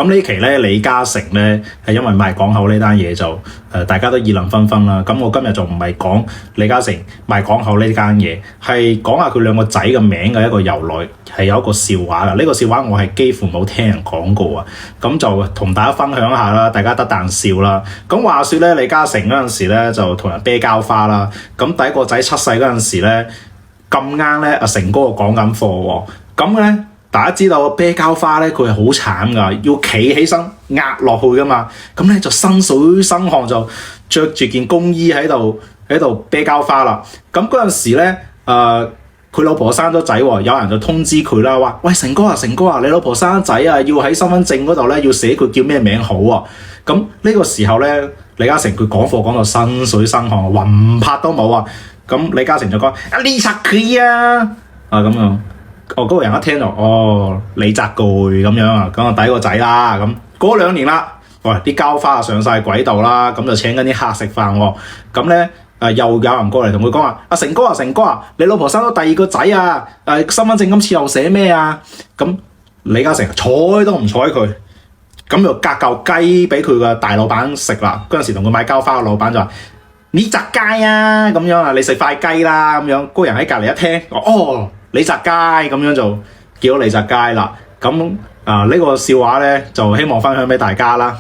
咁呢期咧，李嘉誠咧係因為賣港口呢單嘢就大家都議論紛紛啦。咁我今日就唔係講李嘉誠賣港口呢間嘢，係講下佢兩個仔嘅名嘅一個由來，係有一個笑話㗎。呢個笑話我係幾乎冇聽人講過啊。咁就同大家分享下啦，大家得啖笑啦。咁話說咧，李嘉誠嗰陣時咧就同人啤膠花啦。咁第一個仔出世嗰陣時咧，咁啱咧阿成哥講緊課喎。咁咧大家知道啤膠花咧佢係好慘㗎，要企起身壓落去㗎嘛。咁咧就身水身汗，就着住件工衣喺度啤膠花啦。咁嗰陣時咧佢老婆生咗仔喎，有人就通知佢啦，話：喂，成哥啊，你老婆生仔啊，要喺身份證嗰度咧要寫佢叫咩名好啊。咁呢個時候咧，李嘉誠佢講課講到身水身汗，魂魄都冇啊。咁李嘉誠就講：啊，你拆佢啊！咁樣，嗰個人一聽就李澤鉅咁樣啊，咁啊第一個仔啦。咁過2年啦，喂，啲膠花上晒軌道啦，咁就請緊啲客食飯喎。咁咧又有人過嚟同佢講話：阿成哥啊，你老婆生咗第二個仔啊！身份證今次又寫咩啊？咁李嘉誠睬都唔睬佢，咁就夾嚿雞俾佢個大老闆食啦。嗰陣時同佢買膠花嘅老闆就話：你摘雞啊！咁樣啊，你食塊雞啦咁樣。嗰人喺隔離一聽，李澤楷咁樣就叫咗李澤楷啦。咁呢個笑話咧就希望分享俾大家啦。